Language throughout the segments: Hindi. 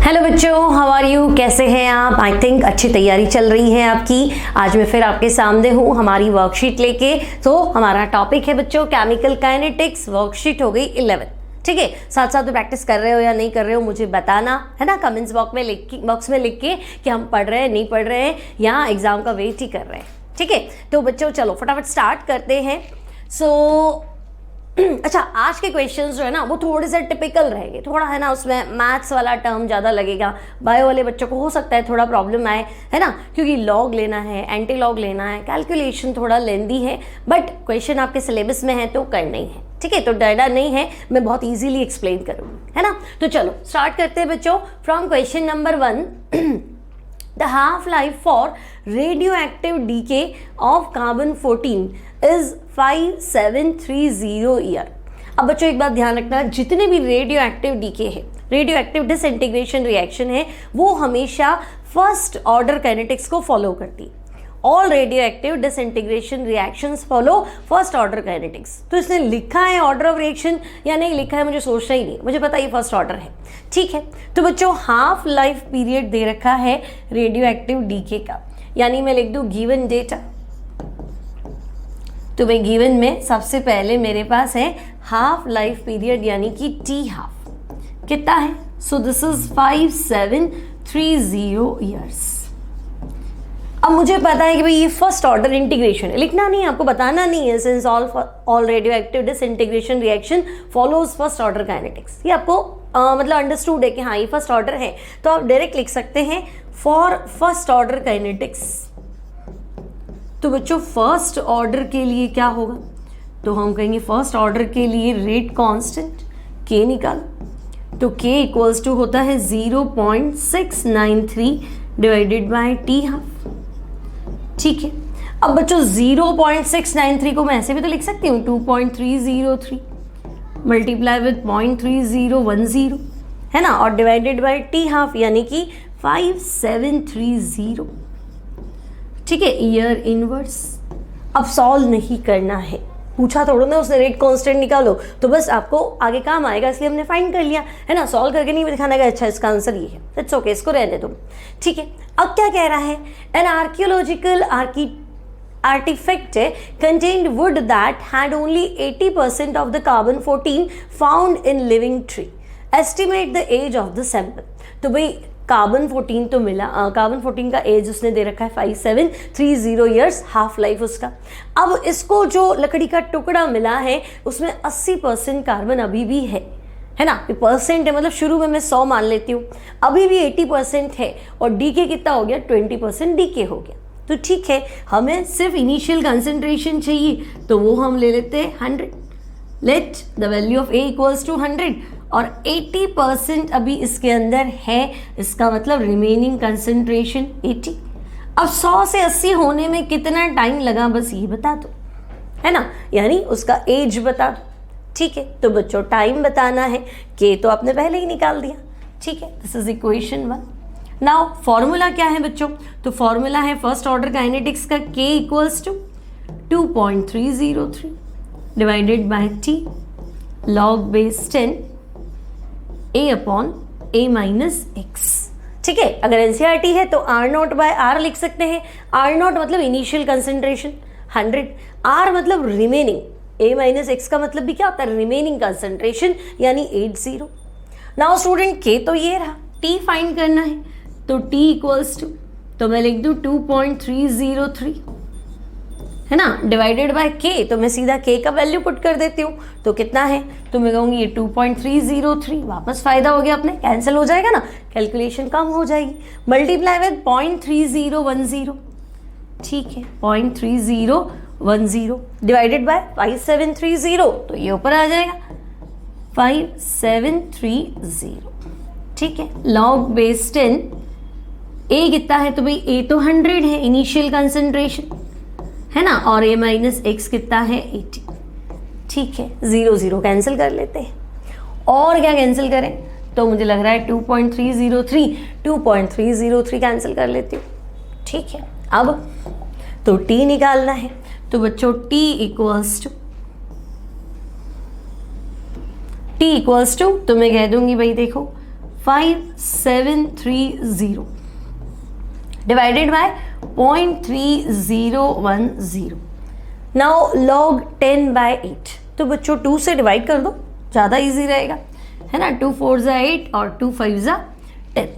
हेलो बच्चों, हाउ आर यू? कैसे हैं आप? आई थिंक अच्छी तैयारी चल रही है आपकी। आज मैं फिर आपके सामने हूँ हमारी वर्कशीट लेके। तो हमारा टॉपिक है बच्चों केमिकल काइनेटिक्स, वर्कशीट हो गई 11। ठीक है, साथ साथ प्रैक्टिस कर रहे हो या नहीं कर रहे हो मुझे बताना है ना, कमेंट्स बॉक्स में लिख के कि हम पढ़ रहे हैं, नहीं पढ़ रहे हैं या एग्जाम का वेट ही कर रहे हैं। ठीक है, तो बच्चों चलो फटाफट स्टार्ट करते हैं। अच्छा, आज के क्वेश्चंस जो है ना वो थोड़े से टिपिकल रहेंगे, थोड़ा है ना उसमें मैथ्स वाला टर्म ज़्यादा लगेगा। बायो वाले बच्चों को हो सकता है थोड़ा प्रॉब्लम आए, है ना, क्योंकि लॉग लेना है, एंटी लॉग लेना है, कैलकुलेशन थोड़ा लेंदी है, बट क्वेश्चन आपके सिलेबस में है तो करना ही है। ठीक है, तो डरना नहीं है, मैं बहुत ईजिली एक्सप्लेन करूँगी, है ना। तो चलो स्टार्ट करते हैं बच्चों from question number 1। The half-life for radioactive decay of carbon-14 is 5730 year। अब बच्चों एक बात ध्यान रखना, जितने भी रेडियो एक्टिव डीके है, रेडियो एक्टिव डिसइंटीग्रेशन रिएक्शन है, वो हमेशा फर्स्ट ऑर्डर काइनेटिक्स को फॉलो करती है। All radio active disintegration reactions follow first order kinetics. तो इसने लिखा है ऑर्डर ऑफ रिएक्शन या नहीं लिखा है मुझे सोचना ही नहीं, मुझे पता ये फर्स्ट ऑर्डर है। ठीक है, तो बच्चों हाफ लाइफ पीरियड दे रखा है रेडियो एक्टिव डीके का, यानी मैं लिख दूं गिवन डेटा। तो भाई गिवन में सबसे पहले मेरे पास है हाफ लाइफ पीरियड यानी कि टी हाफ कितना है। So this is 5730 years. अब मुझे पता है कि भाई ये फर्स्ट ऑर्डर इंटीग्रेशन है, लिखना नहीं है आपको, बताना नहीं है। Since all radio active disintegration reaction follows first order kinetics, ये आपको मतलब अंडरस्टूड है कि हाँ ये फर्स्ट ऑर्डर है, तो आप डायरेक्ट लिख सकते हैं फॉर फर्स्ट ऑर्डर काइनेटिक्स। तो बच्चों फर्स्ट ऑर्डर के लिए क्या होगा, तो हम कहेंगे फर्स्ट ऑर्डर के लिए रेट कांस्टेंट के निकालो। तो के इक्वल्स टू होता है 0.693 डिवाइडेड बाय टी हाफ। ठीक है, अब बच्चों 0.693 को मैं ऐसे भी तो लिख सकती हूँ 2.303 मल्टीप्लाई विद 0.3010, है ना, और डिवाइडेड बाय टी हाफ यानी कि 5730। ठीक है, ईयर इनवर्स। अब सॉल्व नहीं करना है, पूछा थोड़ा ना उसने रेट कांस्टेंट निकालो, तो बस आपको आगे काम आएगा इसलिए हमने फाइंड कर लिया, है ना। सॉल्व करके नहीं दिखाना है अच्छा इसका आंसर ये है, इट्स ओके, इसको रहने दो। ठीक है, अब क्या कह रहा है, N archaeological artifact contained wood that had only 80% of the carbon-14 found in living tree. Estimate the age of the sample। तो भाई कार्बन-14 तो मिला, कार्बन-14 का एज उसने दे रखा है 5730 ईयर्स हाफ लाइफ उसका। अब इसको जो लकड़ी का टुकड़ा मिला है उसमें 80% कार्बन अभी भी है ना, परसेंट है मतलब शुरू में मैं 100 मान लेती हूँ, अभी भी 80% है, और डीके कितना हो गया 20% डीके हो गया। तो ठीक है, हमें सिर्फ इनिशियल कंसंट्रेशन चाहिए तो वो हम ले लेते हैं 100। Let the value of a equals to 100 और 80% अभी इसके अंदर है, इसका मतलब रिमेनिंग कंसंट्रेशन 80। अब 100 से 80 होने में कितना टाइम लगा बस ये बता दो, है ना, यानी उसका एज बता दो। ठीक है, तो बच्चों टाइम बताना है, के तो आपने पहले ही निकाल दिया। ठीक है, this is equation 1। Now formula क्या है बच्चों, तो फॉर्मूला है फर्स्ट ऑर्डर काइनेटिक्स का K equals to 2.303 divided by t log base 10 a upon a minus x. ठीक है, अगर एनसीईआरटी है तो आर नॉट बाय आर लिख सकते हैं। आर नॉट मतलब इनिशियल कंसंट्रेशन 100, आर मतलब रिमेनिंग, a माइनस एक्स का मतलब भी क्या होता है रिमेनिंग कंसंट्रेशन यानी 80। नाउ स्टूडेंट के तो ये रहा, t फाइंड करना है, तो t इक्वल्स टू, तो मैं लिख दूं 2.303, है ना, डिवाइडेड बाय k, तो मैं सीधा k का वैल्यू पुट कर देती हूँ, तो कितना है, तो मैं कहूँगी ये 2.303, वापस फायदा हो गया अपने, कैंसिल हो जाएगा ना, कैलकुलेशन कम हो जाएगी, मल्टीप्लाई विद 0.3010। ठीक है, 0.3010 डिवाइडेड बाय 5730, तो ये ऊपर आ जाएगा 5730। ठीक है, लॉग बेस 10, ए कितना है, तो भाई ए तो 100 है इनिशियल कंसंट्रेशन, है ना, और ए माइनस एक्स कितना है 80। ठीक है, 0 कैंसिल कर लेते हैं, और क्या कैंसिल करें, तो मुझे लग रहा है 2.303 कैंसिल कर लेती हूँ। ठीक है, अब तो टी निकालना है, तो बच्चों टी इक्वल्स टू तो मैं कह दूंगी भाई देखो 5730 डिवाइडेड बाय 0.3010। नाउ log 10/8, तो बच्चों 2 से डिवाइड कर दो, ज़्यादा इजी रहेगा, है ना। 2 4 ज़ा 8 और 2 5 ज़ा 10।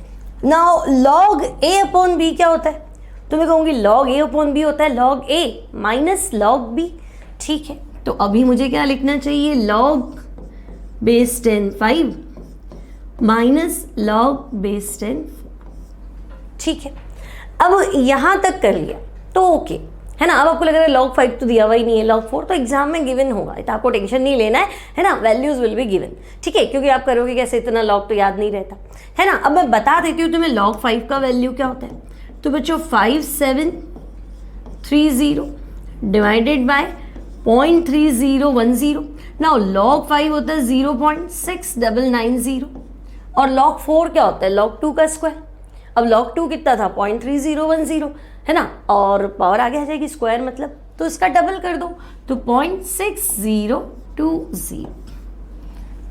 Now log a upon b क्या होता है? तो मैं कहूँगी log a अपॉन b होता है log a minus log b। ठीक है, तो अभी मुझे क्या लिखना चाहिए? log base 10 5 minus log base 10 4। ठीक है, अब यहाँ तक कर लिया तो ओके, है ना। अब आपको लग रहा है log 5 तो दिया हुआ ही नहीं है, log 4 तो एग्जाम में गिवन होगा, तो आपको टेंशन नहीं लेना है ना। वैल्यूज विल बी गिवन, ठीक है, क्योंकि आप करोगे कैसे, इतना log तो याद नहीं रहता, है ना। अब मैं बता देती हूँ तुम्हें log 5 का वैल्यू क्या होता है। तो बच्चों 5730 डिवाइडेड बाय 0.3010। नाउ log 5 होता है 0.6990 और log 4 क्या होता है? log 2 का स्क्वायर। अब log 2 कितना था? 0.3010, है ना, और पावर आगे आ जाएगी स्क्वायर मतलब, तो इसका डबल कर दो तो 0.6020।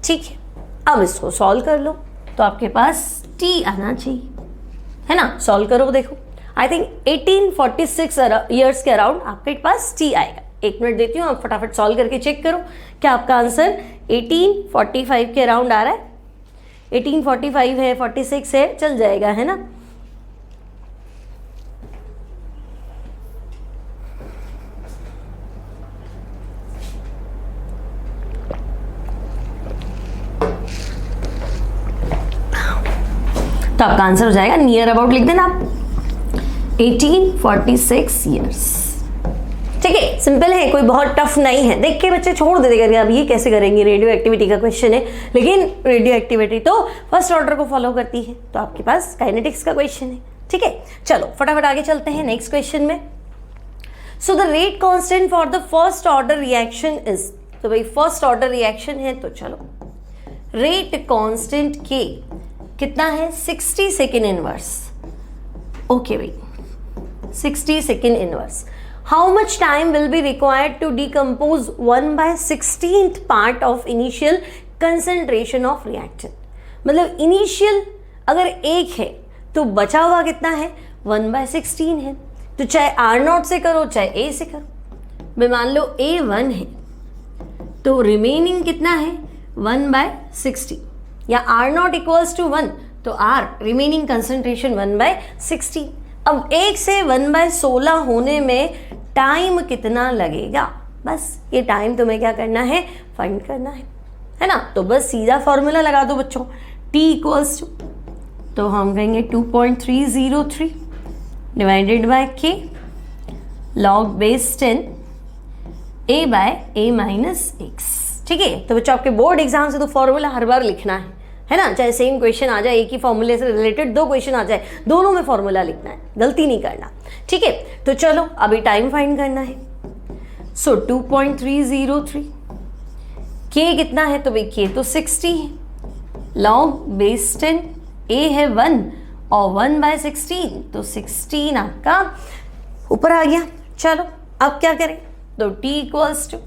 ठीक है, अब इसको सॉल्व कर लो तो आपके पास t आना चाहिए, है ना। सॉल्व करो, देखो आई थिंक 1846 ईयर्स के अराउंड आपके पास t आएगा। 1 मिनट देती हूँ, आप फटाफट सॉल्व करके चेक करो क्या आपका आंसर 1845 के अराउंड आ रहा है। 1845 है, 46 है, चल जाएगा, है ना। तो आपका आंसर हो जाएगा, नियर अबाउट लिख देना आप, 1846 ईयर्स। ठीक है, सिंपल है, कोई बहुत टफ नहीं है। देख के बच्चे छोड़ दे देगा, अब ये कैसे करेंगे, रेडियो एक्टिविटी का क्वेश्चन है, लेकिन रेडियो एक्टिविटी तो फर्स्ट ऑर्डर को फॉलो करती है, तो आपके पास काइनेटिक्स का क्वेश्चन है। ठीक है, चलो फटाफट आगे चलते हैं नेक्स्ट क्वेश्चन में। So the rate constant for the first order reaction is, तो भाई फर्स्ट ऑर्डर रिएक्शन है, तो चलो रेट कांस्टेंट के कितना है? 60 सेकेंड इनवर्स। ओके भाई, 60 second inverse. How much time will be required to decompose 1/16th part of initial concentration of reactant. मतलब इनिशियल अगर 1 है तो बचा हुआ कितना है? 1/16 है। तो चाहे R0 से करो चाहे A से करो, मैं मान लो A 1 है तो रिमेनिंग कितना है? 1/60, या R0 इक्वल्स टू 1 तो R रिमेनिंग कंसंट्रेशन 1/16। अब 1 से 1/16 होने में टाइम कितना लगेगा? बस ये टाइम तुम्हें क्या करना है? फाइंड करना है ना। तो बस सीधा फॉर्मूला लगा दो बच्चों, T इक्वल्स टू, तो हम कहेंगे 2.303 divided by K log base 10 A by A minus X। ठीक है, तो बच्चों आपके बोर्ड एग्जाम से तो फॉर्मूला हर बार लिखना है ना। चाहे सेम क्वेश्चन आ जाए, एक ही फॉर्मूले से रिलेटेड 2 क्वेश्चन आ जाए, दोनों में फॉर्मूला लिखना है, गलती नहीं करना। ठीक है, तो चलो अभी टाइम फाइंड करना है। सो 2.303, K कितना है? तो भाई K तो 60 है, log बेस 10 A है 1 और 1/16 तो 16 आपका ऊपर आ गया। चलो अब क्या करें? तो T equals to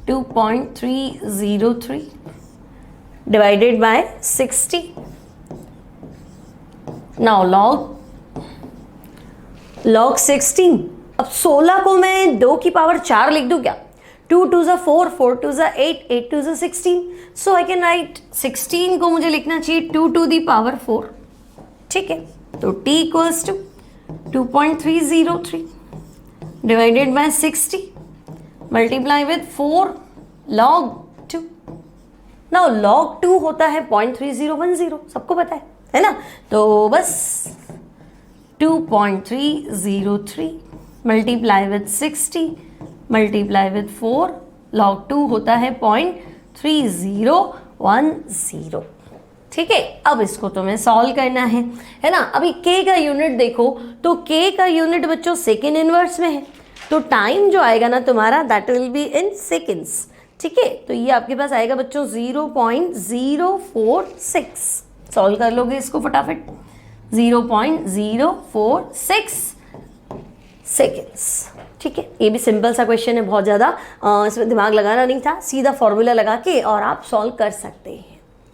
2.303 divided by 60। Now log 16। अब 16 को मैं 2 की पावर 4 लिख दूं क्या? 2 2 ज़ा 4, 4 2 ज़ा 8, 8 2 ज़ा 16। सो आई कैन राइट 16 को मुझे लिखना चाहिए 2 टू दी पावर 4। ठीक है, तो T equals to 2.303 divided by 60 multiply with 4 log 2। Now log 2 होता है 0.3010, सबको पता है ना। तो बस 2.303 multiply with 60 multiply with 4 log 2 होता है 0.3010। ठीक है, अब इसको तुम्हें सॉल्व करना है ना। अभी K का यूनिट देखो, तो K का यूनिट बच्चों सेकेंड इनवर्स में है, तो टाइम जो आएगा ना तुम्हारा that will be in seconds. ठीक है, तो ये आपके पास आएगा बच्चों 0.046। सॉल्व कर लोगे इसको फटाफट, 0.046 सेकेंड्स। ठीक है, ये भी सिंपल सा क्वेश्चन है, बहुत ज़्यादा इसमें दिमाग लगाना नहीं था, सीधा फॉर्मूला लगा के और आप सॉल्व कर सकते हैं।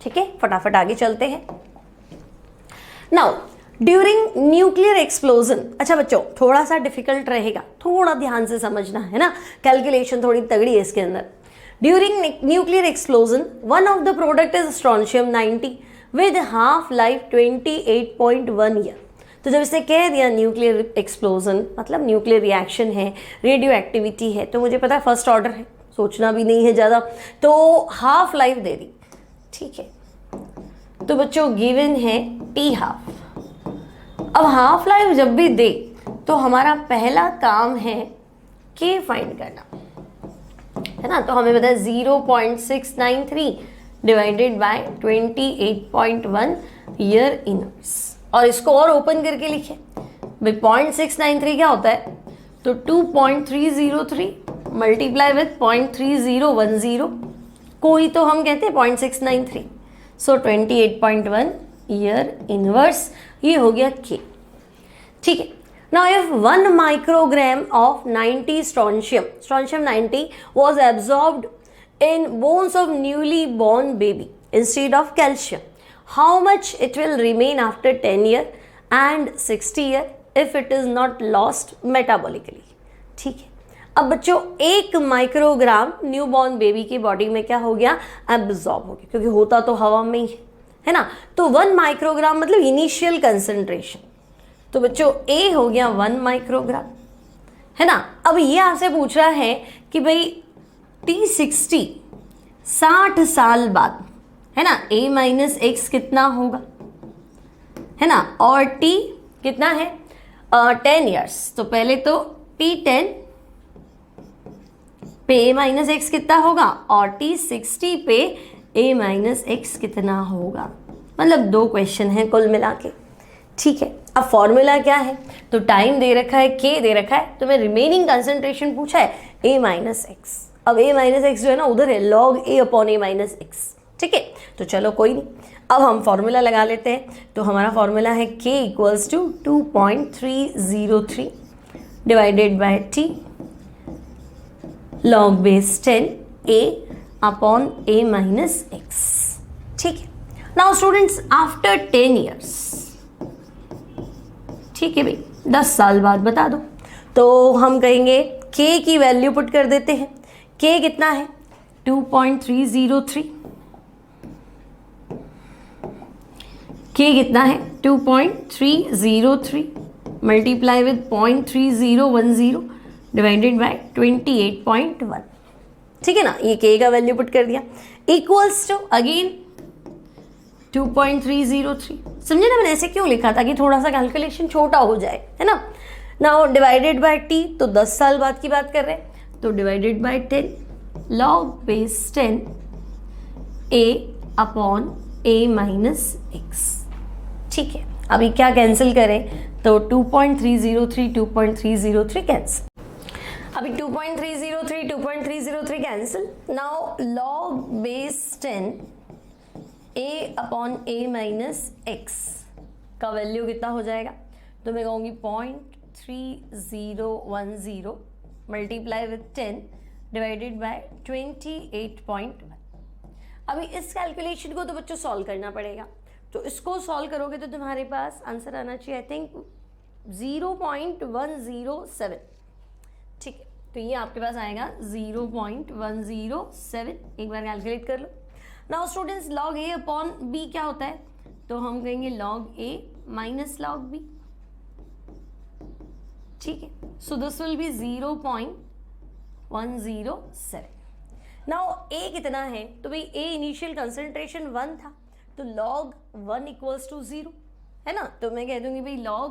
ठीक है, फटाफट आगे चलते हैं। नाउ ड्यूरिंग न्यूक्लियर एक्सप्लोजन, अच्छा बच्चों थोड़ा सा डिफिकल्ट रहेगा, थोड़ा ध्यान से समझना है ना, कैलकुलेशन थोड़ी तगड़ी है इसके अंदर। During nuclear explosion one of the product is strontium 90 with half life 28.1 year. तो जब इसने कह दिया न्यूक्लियर एक्सप्लोजन मतलब न्यूक्लियर रिएक्शन है, रेडियो एक्टिविटी है, तो मुझे पता है फर्स्ट ऑर्डर है, सोचना भी नहीं है ज़्यादा, तो हाफ लाइफ दे दी, ठीक है। तो बच्चों गिवन है टी हाफ। अब हाफ लाइफ जब भी दे तो हमारा पहला काम है के फाइंड करना, है ना। तो हमें पता है 0.693 डिवाइडेड बाय 28.1 ईयर इनवर्स, और इसको और ओपन करके लिखे भाई 0.693 क्या होता है, तो 2.303 मल्टीप्लाई विथ 0.3010, कोई तो हम कहते हैं 0.693, सो 28.1 ईयर इनवर्स, ये हो गया के, ठीक है। Now if 1 microgram of 90 strontium 90 was absorbed in bones of newly born baby instead of calcium, how much it will remain after 10 year and 60 year if it is not lost metabolically, ठीक है। अब बच्चों 1 माइक्रोग्राम न्यूबॉर्न बेबी की बॉडी में क्या हो गया, एब्जॉर्ब हो गया, क्योंकि होता तो हवा में ही है ना। तो 1 माइक्रोग्राम मतलब इनिशियल कंसंट्रेशन, तो बच्चों ए हो गया 1 माइक्रोग्राम, है ना। अब ये आपसे पूछ रहा है कि भाई T60 60 साल बाद, है ना, A माइनस एक्स कितना होगा, है ना, और T कितना है 10 ईयर्स, तो पहले तो T10 पे A माइनस एक्स कितना होगा और T60 पे A माइनस एक्स कितना होगा, मतलब 2 क्वेश्चन हैं कुल मिला के, ठीक है। अब फॉर्मूला क्या है, तो टाइम दे रखा है, के दे रखा है, तो मैं रिमेनिंग कंसंट्रेशन पूछा है A माइनस एक्स। अब A माइनस एक्स जो है ना उधर है log A upon A minus x, ठीक है। तो चलो कोई नहीं, अब हम फॉर्मूला लगा लेते हैं। तो हमारा फॉर्मूला है K equals to 2.303 divided by T log base 10 A upon A minus x, ठीक है। नाउ स्टूडेंट्स आफ्टर 10 ईयर्स, ठीक है भाई 10 साल बाद बता दो, तो हम कहेंगे K की वैल्यू पुट कर देते हैं। K कितना है 2.303, K कितना है 2.303 मल्टीप्लाई विद 0.3010 डिवाइडेड बाय 28.1, ठीक है ना। ये K का वैल्यू पुट कर दिया, इक्वल्स टू अगेन 2.303, समझे ना मैंने ऐसे क्यों लिखा था कि थोड़ा सा कैलकुलेशन छोटा हो जाए, है ना। नाउ डिवाइडेड बाय T, तो 10 साल बाद की बात कर रहे हैं, तो divided by 10 log base 10 A upon A minus x, ठीक है। अभी क्या कैंसिल करें, तो 2.303 कैंसिल, अभी 2.303 cancel. Now log base 10 A upon A minus x का वैल्यू कितना हो जाएगा, तो मैं कहूँगी 0.3010 मल्टीप्लाई विथ 10 डिवाइडेड बाय 28.1। अभी इस कैलकुलेशन को तो बच्चों सॉल्व करना पड़ेगा, तो इसको सॉल्व करोगे तो तुम्हारे पास आंसर आना चाहिए आई थिंक 0.107, ठीक है। तो ये आपके पास आएगा 0.107, एक बार कैलकुलेट कर लो। Now students log A upon B क्या होता है, तो हम कहेंगे log A minus log B, ठीक है। So this will be 0.107। Now A कितना है, तो भाई A इनिशियल कंसंट्रेशन 1 था, तो log 1 इक्वल्स टू 0, है ना। तो मैं कह दूंगी भाई log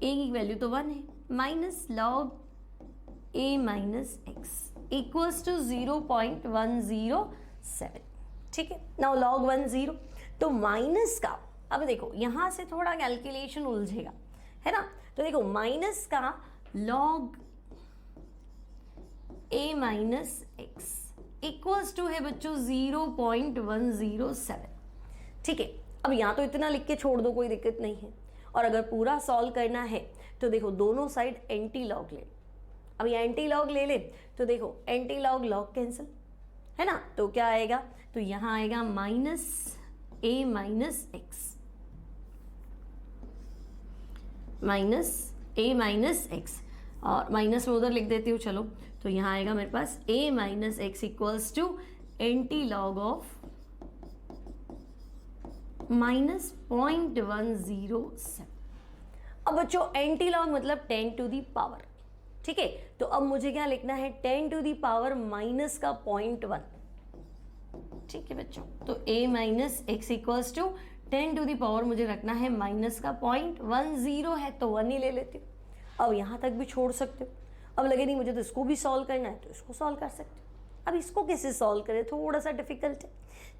A की वैल्यू तो 1 है, minus log A minus x equals to 0.107, ठीक है। नाउ log 1 0, तो माइनस का, अब देखो यहां से थोड़ा कैलकुलेशन उलझेगा, है ना। तो देखो माइनस का log A minus x equals to है बच्चों 0.107, ठीक है। अब यहाँ तो इतना लिख के छोड़ दो, कोई दिक्कत नहीं है। और अगर पूरा सॉल्व करना है तो देखो दोनों साइड एंटी लॉग ले, अब ये एंटी लॉग ले ले तो देखो एंटी लॉग लॉग कैंसिल, है ना। तो क्या आएगा, तो यहाँ आएगा माइनस ए माइनस एक्स, माइनस ए माइनस एक्स, और माइनस में उधर लिख देती हूँ चलो। तो यहाँ आएगा मेरे पास a minus x equals to antilog of minus 0.107। अब बच्चों एंटी लॉग मतलब 10 टू दी पावर, ठीक है। तो अब मुझे क्या लिखना है, 10 टू दी पावर माइनस का 0.1, ठीक है बच्चों। तो a minus x equals to 10 to the power मुझे रखना है माइनस का 0.10 है, तो 1 ही ले लेती हूँ। अब यहाँ तक भी छोड़ सकते हो। अब लगे नहीं मुझे तो इसको भी सॉल्व करना है, तो इसको सॉल्व कर सकते हो। अब इसको कैसे सॉल्व करें, थोड़ा सा डिफिकल्ट है,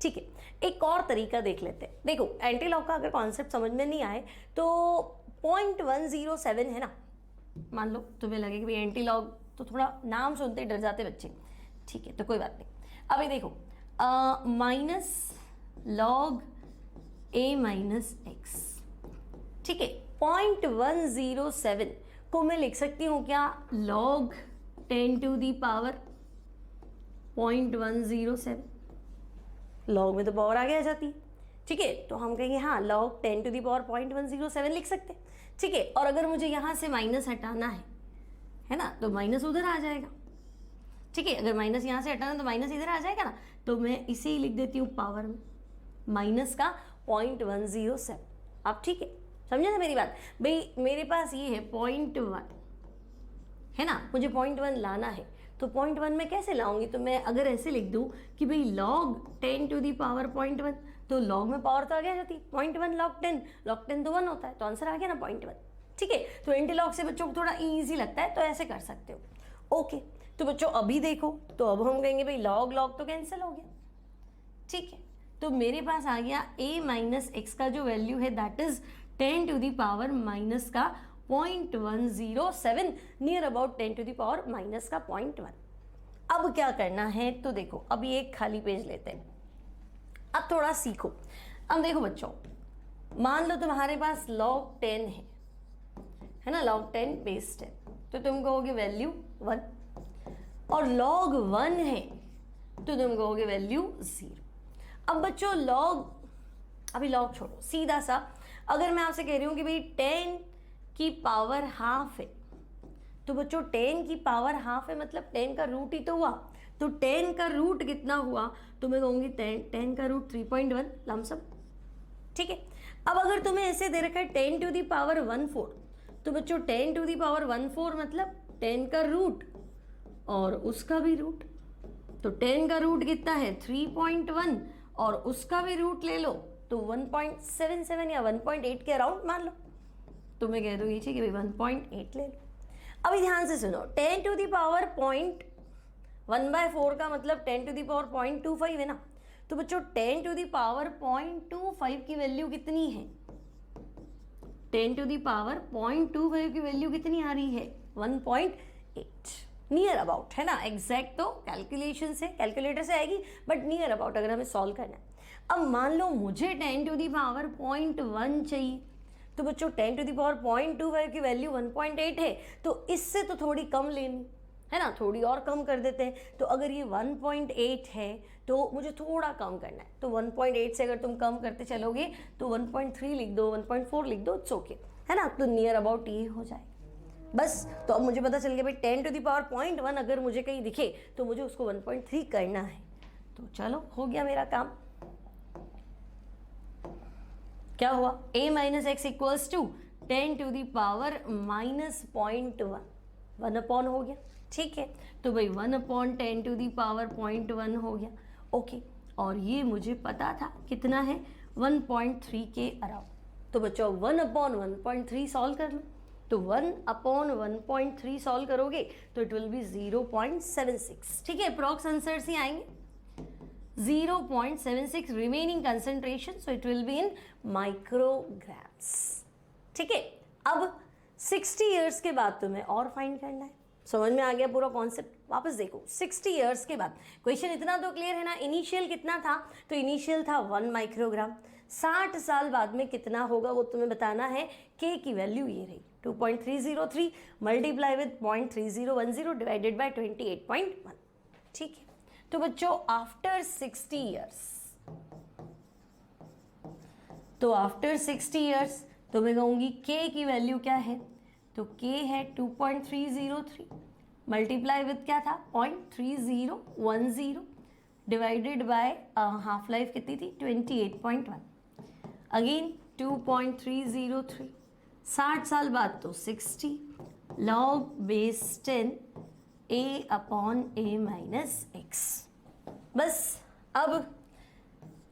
ठीक है। एक और तरीका देख लेते हैं। देखो एंटी लॉग का अगर कॉन्सेप्ट समझ में नहीं आए तो 0.107 है ना, मान लो तुम्हें लगे कि भाई एंटी लॉग तो थोड़ा नाम सुनते डर जाते बच्चे, ठीक है, तो कोई बात नहीं। अभी देखो minus log a minus x, ठीक है। 0.107 को मैं लिख सकती हूँ क्या, log 10 to the power 0.107, log में तो पावर आगे आ जाती है, ठीक है। तो हम कहेंगे हाँ लॉग 10 टू दी पावर 0.107 लिख सकते हैं, ठीक है। और अगर मुझे यहाँ से माइनस हटाना है ना, तो माइनस उधर आ जाएगा, ठीक है। अगर माइनस यहाँ से हटाना तो माइनस इधर आ जाएगा ना, तो मैं इसे ही लिख देती हूँ पावर में, माइनस का 0.107। अब ठीक है, समझे ना मेरी बात भाई। मेरे पास ये है 0.1 है ना, मुझे 0.1 लाना है, तो 0.1 में कैसे लाऊंगी, तो मैं अगर ऐसे लिख दूं कि भाई log 10 टू दी पावर 0.1, तो log में पावर तो आगे आ जाती है, 0.1 log 10 तो 1 होता है, तो आंसर आ गया ना 0.1, ठीक है। तो एंटी लॉग से बच्चों को थोड़ा ईजी लगता है, तो ऐसे कर सकते हो, ओके। तो बच्चों अभी देखो, तो अब हम कहेंगे भाई log log तो कैंसिल हो गया, ठीक है। तो मेरे पास आ गया a माइनस एक्स का जो वैल्यू है that is 10 to the power minus का 0.107, near about 10 to the power minus का 0.1। अब क्या करना है, तो देखो अभी एक खाली पेज लेते हैं, अब थोड़ा सीखो। अब देखो बच्चों, मान लो तुम्हारे पास log 10 है ना, log 10 बेस 10, तो तुम कहोगे वैल्यू 1, और log 1 है तो तुम कहोगे वैल्यू 0। अब बच्चों अभी log छोड़ो, सीधा सा अगर मैं आपसे कह रही हूँ कि भाई 10 की पावर हाफ है, तो बच्चों 10 की पावर हाफ है मतलब 10 का रूट ही तो हुआ, तो 10 का रूट कितना हुआ, तो मैं कहूँगी 10 का रूट 3.1 लमसम, ठीक है। अब अगर तुम्हें ऐसे दे रखा है 10 टू दी पावर 14, तो बच्चों 10 टू दी पावर 14 मतलब 10 का रूट और उसका भी रूट, तो 10 का रूट कितना है 3.1 और उसका भी रूट ले लो तो 1.77 या 1.8 के अराउंड मान लो, तो मैं कह दूँगी ठीक है भाई 1.8 ले लो। अभी ध्यान से सुनो, 10 टू दी पावर 1/4 का मतलब 10 टू दी पावर 0.25 है ना, तो बच्चों 10 टू दी पावर 0.25 की वैल्यू कितनी है, 10 टू दी पावर 0.25 की वैल्यू कितनी आ रही है 1.8, नियर अबाउट है ना। एग्जैक्ट तो कैलकुलेशन से कैलकुलेटर से आएगी, बट नियर अबाउट अगर हमें सॉल्व करना है। अब मान लो मुझे 10 टू दी पावर 0.1 चाहिए, तो बच्चों 10 टू दी पावर 0.25 की वैल्यू 1.8 है, तो इससे तो थोड़ी कम लेनी है ना, थोड़ी और कम कर देते हैं। तो अगर ये 1.8 है तो मुझे थोड़ा कम करना है, तो 1.8 से अगर तुम कम करते चलोगे तो 1.3 लिख दो, 1.4 लिख दो, इट्स ओके है ना, तो नियर अबाउट ये हो जाएगा बस। तो अब मुझे पता चल गया भाई 10 टू दी पावर 0.1 अगर मुझे कहीं दिखे तो मुझे उसको 1.3 करना है, तो चलो हो गया मेरा काम। क्या हुआ, a minus x equals to 10 to the power minus 0.1, 1 upon हो गया, ठीक है। तो भाई 1 अपॉन 10 टू दी पावर 0.1 हो गया, ओके। और ये मुझे पता था कितना है 1.3 के अराउंड, तो बच्चों 1 अपॉन 1.3 सॉल्व कर लो, तो 1 अपॉन 1.3 सॉल्व करोगे तो इट विल बी 0.76, ठीक है। अप्रॉक्स आंसर्स ही आएंगे 0.76 remaining concentration, so it will be in micrograms, ठीक है। अब 60 इयर्स के बाद तुम्हें और फाइंड करना है, समझ में आ गया पूरा कॉन्सेप्ट। वापस देखो 60 इयर्स के बाद, क्वेश्चन इतना तो क्लियर है ना, इनिशियल कितना था, तो इनिशियल था 1 माइक्रोग्राम, 60 साल बाद में कितना होगा वो तुम्हें बताना है। के की वैल्यू ये रही 2.303 मल्टीप्लाई विद 0.3010 डिवाइडेड बाय 28.1, ठीक है। तो बच्चों आफ्टर 60 ईयर्स, तो आफ्टर 60 ईयर्स तो मैं कहूँगी k की वैल्यू क्या है, तो k है 2.303 मल्टीप्लाई विथ क्या था 0.3010 डिवाइडेड बाय हाफ लाइफ कितनी थी 28.1, अगेन 2.303, 60 साल बाद तो 60 log base 10 a upon a minus x। बस अब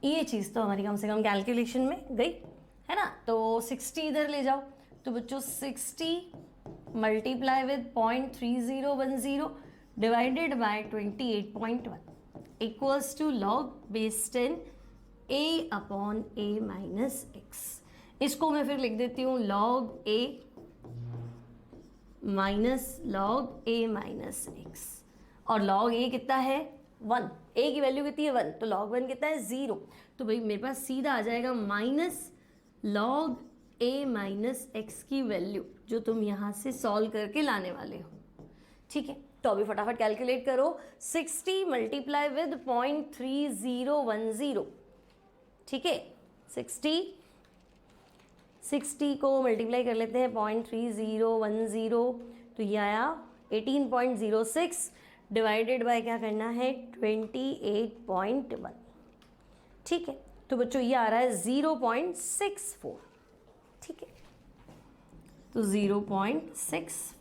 ये चीज़ तो हमारी कम से कम कैलकुलेशन में गई है ना। तो 60 इधर ले जाओ, तो बच्चों 60 multiply with 0.3010 divided by 28.1 equals to log base 10 a upon a minus x। इसको मैं फिर लिख देती हूँ log a माइनस लॉग a माइनस x, और log a कितना है 1, a की वैल्यू कितनी है 1, तो log 1 कितना है 0, तो भाई मेरे पास सीधा आ जाएगा minus log a minus x की वैल्यू जो तुम यहाँ से सॉल्व करके लाने वाले हो। ठीक है, तो अभी फटाफट कैलकुलेट करो, 60 मल्टीप्लाई विद 0.3010, ठीक है 60 को मल्टीप्लाई कर लेते हैं 0.3010, तो ये आया 18.06 डिवाइडेड बाय क्या करना है 28.1। ठीक है, तो बच्चों ये आ रहा है 0.64। ठीक है, तो 0.64।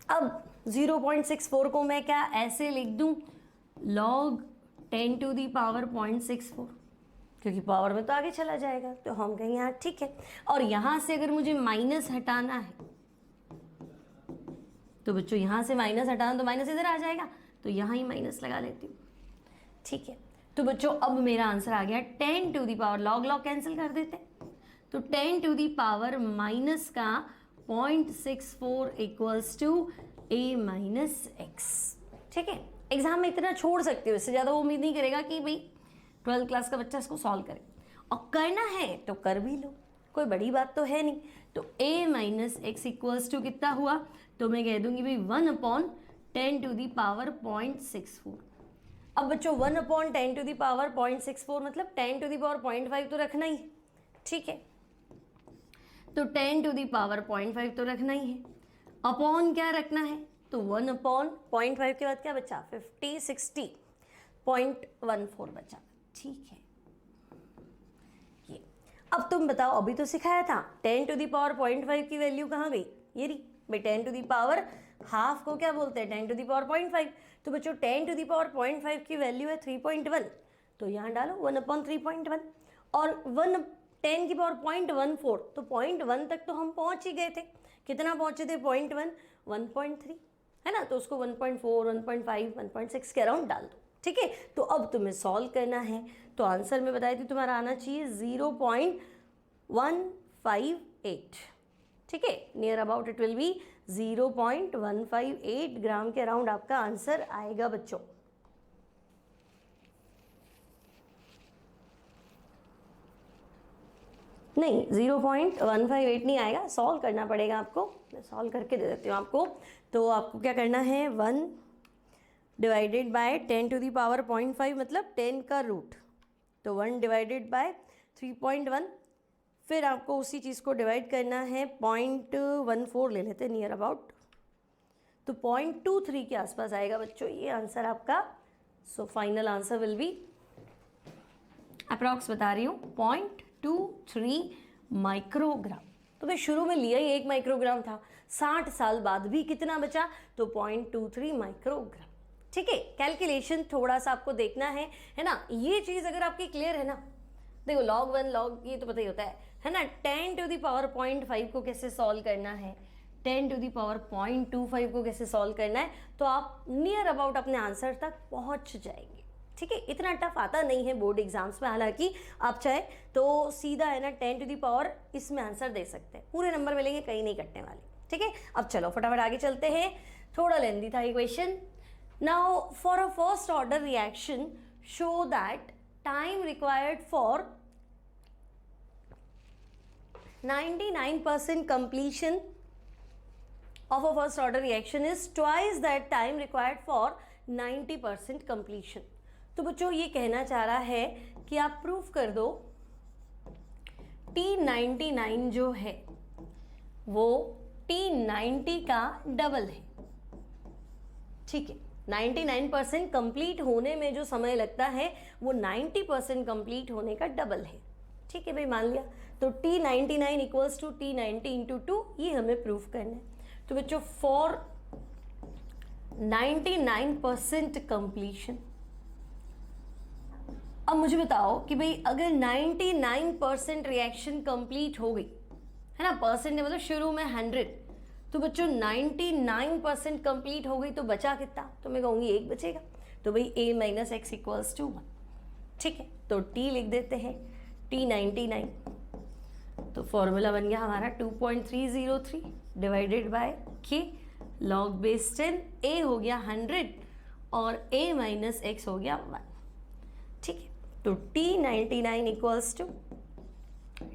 अब 0.64 को मैं क्या ऐसे लिख दूं log 10 टू दी पावर 0.64, क्योंकि पावर में तो आगे चला जाएगा, तो हम कहेंगे यहाँ ठीक है। और यहाँ से अगर मुझे माइनस हटाना है तो बच्चों यहाँ से माइनस हटाना, तो माइनस इधर आ जाएगा, तो यहाँ ही माइनस लगा लेती हूँ। ठीक है, तो बच्चों अब मेरा आंसर आ गया 10 to the power, log log cancel कर देते हैं, तो 10 टू दी पावर माइनस का 0.64 equals to a minus x. ठीक है, एग्जाम में इतना छोड़ सकते हो, इससे ज़्यादा वो उम्मीद नहीं करेगा कि भाई 12th क्लास का बच्चा इसको सॉल्व करे, और करना है तो कर भी लो, कोई बड़ी बात तो है नहीं। तो a minus x equals to कितना हुआ, तो मैं कह दूंगी भाई 1/10 टू दी पावर 0.64। अब बच्चों 1/10 टू दी पावर 0.64 मतलब 10 टू दी पावर 0.5 तो रखना ही है। ठीक है, तो 10 टू दी पावर 0.5 तो रखना ही है, अपॉन क्या रखना है, तो 1/0.5 के बाद क्या बचा 60.14 बचा। ठीक है, ये अब तुम बताओ, अभी तो सिखाया था 10 टू दी पावर 0.5 की वैल्यू कहाँ गई, ये रही भाई 10 टू दी पावर हाफ को क्या बोलते हैं 10 टू दी पावर 0.5, तो बच्चों 10 टू दी पावर 0.5 की वैल्यू है 3.1, तो यहाँ डालो 1/3.1, और 10 की पावर 0.14, तो 0.1 तक तो हम पहुँच ही गए थे, कितना पहुँचे थे 0.1 1.3 है ना, तो उसको 1.4 1.5 1.6 के अराउंड डाल दो। ठीक है, तो अब तुम्हें सॉल्व करना है, तो आंसर में बताई थी तुम्हारा आना चाहिए 0.158। ठीक है, near about it will be 0.158 ग्राम के अराउंड आपका आंसर आएगा बच्चों। नहीं 0.158 नहीं आएगा, सॉल्व करना पड़ेगा आपको, मैं सॉल्व करके दे देती हूँ आपको। तो आपको क्या करना है 1 divided by 10 to the power 0.5 मतलब 10 का रूट, तो 1 डिवाइडेड बाय 3.1, फिर आपको उसी चीज़ को डिवाइड करना है 0.14 ले लेते हैं नियर अबाउट, तो 0.23 के आसपास आएगा बच्चों ये आंसर आपका। So final answer will be approx बता रही हूँ 0.23 माइक्रोग्राम। तो मैं शुरू में लिया ही 1 माइक्रोग्राम था, 60 साल बाद भी कितना बचा, तो 0.23 माइक्रोग्राम। ठीक है, कैलकुलेशन थोड़ा सा आपको देखना है ना। ये चीज़ अगर आपकी क्लियर है ना, देखो log 1 log ये तो पता ही होता है ना। 10 टू दी पावर 0.5 को कैसे सॉल्व करना है, 10 टू दी पावर 0.25 को कैसे सॉल्व करना है, तो आप नियर अबाउट अपने आंसर तक पहुंच जाएंगे। ठीक है, इतना टफ आता नहीं है बोर्ड एग्जाम्स में, हालांकि आप चाहे तो सीधा है ना 10 टू दी पावर इसमें आंसर दे सकते हैं, पूरे नंबर मिलेंगे, कहीं नहीं कटने वाले। ठीक है, अब चलो फटाफट आगे चलते हैं, थोड़ा लेंदी था ये question. Now for a first order reaction show that time required for 99% completion of a first order reaction is twice that time required for 90% completion. तो बच्चों ये कहना चाह रहा है कि आप प्रूफ कर दो T99 जो है वो T90 का डबल है। ठीक है, 99% कंप्लीट होने में जो समय लगता है वो 90% कंप्लीट होने का डबल है। ठीक है भाई, मान लिया। तो T99 equals to T90 into 2, ये हमें प्रूफ करना है। तो बच्चों फॉर 99% कंप्लीशन, अब मुझे बताओ कि भाई अगर 99% रिएक्शन कंप्लीट हो गई है ना, परसेंट मतलब शुरू में 100, तो बच्चों 99% कंप्लीट हो गई तो बचा कितना? तो मैं कहूँगी 1 बचेगा। तो भाई a minus x equals to 1। ठीक है, तो t लिख देते हैं T99। तो फॉर्मूला बन गया हमारा 2.303 divided by k log base 10, a हो गया 100 और a माइनस एक्स हो गया 1। ठीक है, तो T99 equals to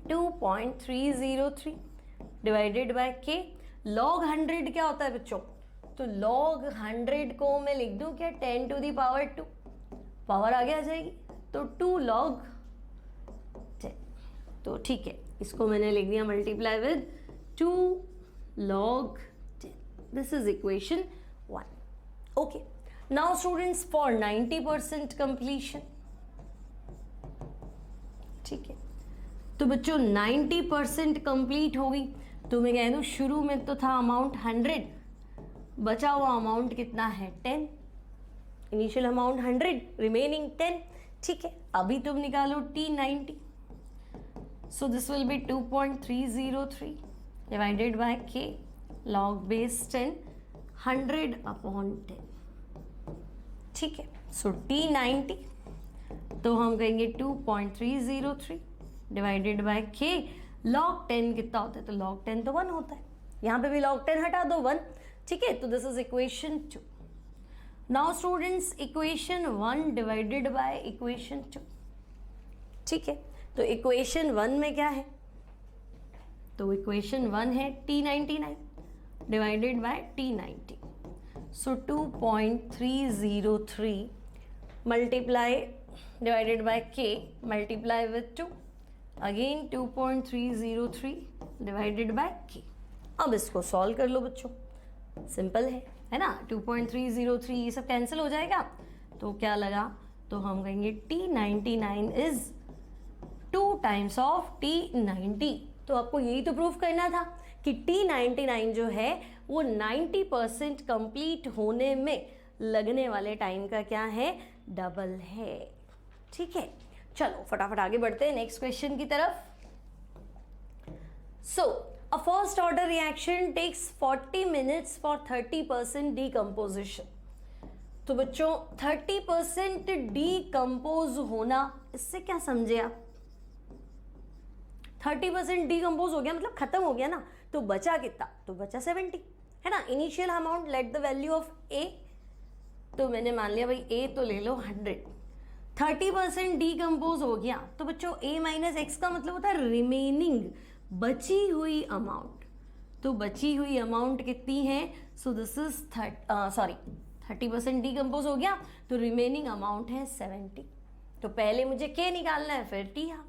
2.303 divided by k log 100 क्या होता है बच्चों? तो लॉग 100 को मैं लिख दूं क्या? 10 टू दी पावर 2, पावर आगे आ जाएगी तो 2 लॉग 10। तो ठीक है, इसको मैंने लिख दिया multiply with 2 log 10। This is equation 1। Okay, now students for 90% completion. ठीक है, तो बच्चों 90% कंप्लीट हो गई तो मैं कह दूं शुरू में तो था अमाउंट 100, बचा हुआ अमाउंट कितना है? 10। Initial amount 100, remaining 10। ठीक है, अभी तुम निकालो T90। So this will B 2.303 divided by k log base 10 100 upon 10। ठीक है, सो T90 तो हम कहेंगे 2.303 डिवाइडेड बाय k लॉग 10 कितना होता है? तो लॉग 10 तो 1 होता है, यहाँ पे भी लॉग 10 हटा दो 1। ठीक है, तो this is equation 2। Now students equation 1 divided by equation 2। ठीक है, तो इक्वेशन 1 में क्या है? तो इक्वेशन 1 है T99 divided by T90। So 2.303 multiply divided by k multiply with 2, again 2.303 divided by k। अब इसको सॉल्व कर लो बच्चों, सिंपल है ना। 2.303 ये सब कैंसिल हो जाएगा तो क्या लगा? तो हम कहेंगे T99 is 2 times of T90। तो आपको यही तो प्रूफ करना था कि T99 जो है वो 90% कंप्लीट होने में लगने वाले टाइम का क्या है? डबल है। ठीक है, चलो फटाफट आगे बढ़ते हैं नेक्स्ट क्वेश्चन की तरफ। So a first order reaction takes 40 minutes for 30% decomposition. तो बच्चों 30% डीकम्पोज होना, इससे क्या समझे आप? 30% डीकम्पोज हो गया मतलब खत्म हो गया ना, तो बचा कितना? तो बचा 70 है ना। Initial amount late the value of a, तो मैंने मान लिया भाई a तो ले लो 100। 30% डीकम्पोज हो गया तो बच्चों a माइनस एक्स का मतलब होता है रिमेनिंग, बची हुई अमाउंट। तो बची हुई अमाउंट कितनी है? सो दिस इज 30% डीकम्पोज हो गया तो रिमेनिंग अमाउंट है 70। तो पहले मुझे k निकालना है फिर t हाफ,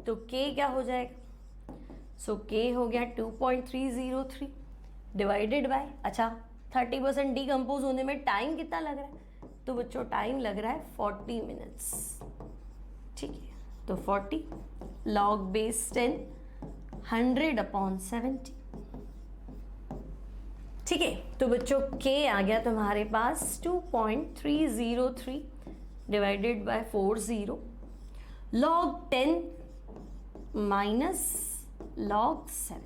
तो k क्या हो जाएगा? सो k हो गया 2.303 डिवाइडेड बाय, अच्छा 30% डीकम्पोज होने में टाइम कितना लग रहा है? तो बच्चों टाइम लग रहा है 40 मिनट्स। ठीक है, तो 40 लॉग बेस 10 100 अपॉन 70। ठीक है, तो बच्चों k आ गया तुम्हारे पास 2.303 divided bye 40 log 10 minus log 7।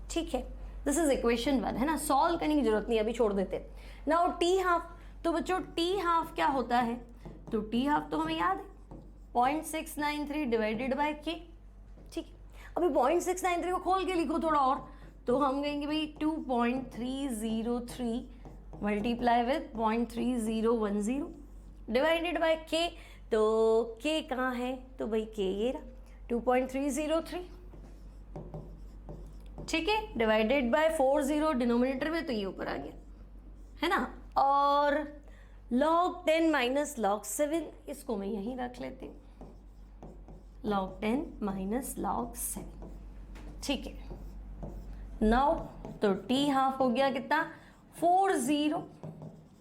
ठीक है, दिस इज इक्वेशन 1 है ना। सॉल्व करने की जरूरत नहीं, अभी छोड़ देते। नाउ टी हाफ, तो बच्चों टी हाफ क्या होता है? तो टी हाफ तो हमें याद है 0.693 डिवाइडेड बाय के। ठीक है, अभी 0.693 को खोल के लिखो थोड़ा और, तो हम कहेंगे भाई 2.303 मल्टीप्लाई विथ 0.3010 डिवाइडेड बाय के। तो के कहाँ है? तो भाई के ये रहा 2.303। ठीक है, डिवाइडेड बाय 40 डिनोमिनेटर में, तो ये ऊपर आ गया है ना। और log 10 माइनस log 7, इसको मैं यहीं रख लेती हूँ, log 10 माइनस log 7, ठीक है। नाउ तो t हाफ हो गया कितना, 40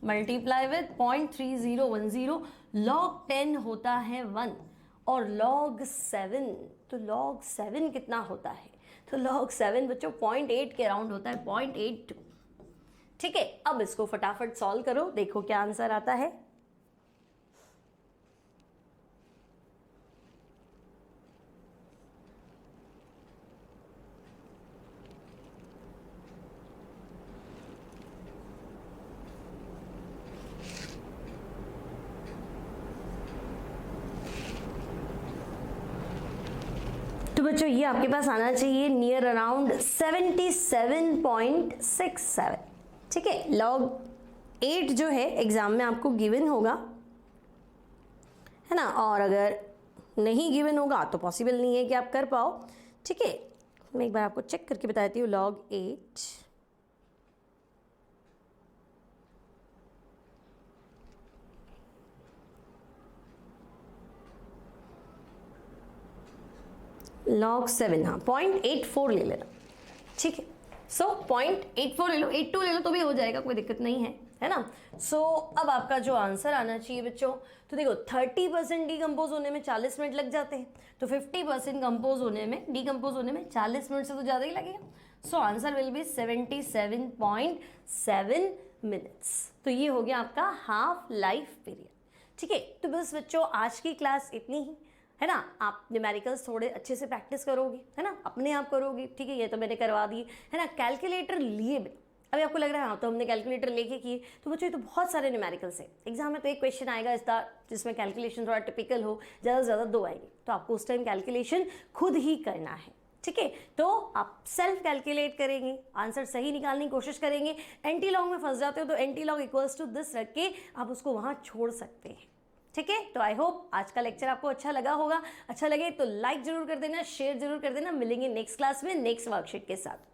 मल्टीप्लाई विद 0.3010, log 10 होता है 1 और log 7, तो log 7 कितना होता है, तो log 7 बच्चों 0.8 के अराउंड होता है, 0.82, ठीक है। अब इसको फटाफट सॉल्व करो, देखो क्या आंसर आता है। तो बच्चों ये आपके पास आना चाहिए नियर अराउंड 77.67, ठीक है। log 8 जो है एग्जाम में आपको गिवन होगा, है ना, और अगर नहीं गिवन होगा तो पॉसिबल नहीं है कि आप कर पाओ, ठीक है। मैं एक बार आपको चेक करके बताती हूँ। log 8 log 7, हाँ 0.84 ले लेना, ठीक है। सो 0.84 ले लो, 82 ले लो तो भी हो जाएगा, कोई दिक्कत नहीं है, है ना। सो अब आपका जो आंसर आना चाहिए बच्चों, तो देखो 30% डीकम्पोज होने में 40 मिनट लग जाते हैं, तो 50% कंपोज होने में, डीकम्पोज होने में 40 मिनट से तो ज़्यादा ही लगेगा। So answer will be 77.7 minutes. तो ये हो गया आपका हाफ लाइफ पीरियड, ठीक है। तो बस बच्चों आज की क्लास इतनी ही, है ना। आप न्यूमेरिकल्स थोड़े अच्छे से प्रैक्टिस करोगे, है ना, अपने आप करोगे, ठीक है। ये तो मैंने करवा दी, है ना। कैलकुलेटर लिए बिना अभी आपको लग रहा है हाँ तो हमने कैलकुलेटर लेके किए, तो बच्चों ये तो बहुत सारे न्यूमेरिकल्स है। एग्जाम में तो एक क्वेश्चन आएगा इस जिसमें कैलकुलेशन थोड़ा टिपिकल हो, ज़्यादा से ज़्यादा 2 आएगी, तो आपको उस टाइम कैलकुलेशन खुद ही करना है, ठीक है। तो आप सेल्फ कैलकुलेट करेंगे, आंसर सही निकालने की कोशिश करेंगे। एंटी लॉग में फंस जाते हो तो anti log equals to this रख के आप उसको वहाँ छोड़ सकते हैं, ठीक है। तो आई होप आज का लेक्चर आपको अच्छा लगा होगा। अच्छा लगे तो लाइक जरूर कर देना, शेयर जरूर कर देना। मिलेंगे नेक्स्ट क्लास में नेक्स्ट वर्कशीट के साथ।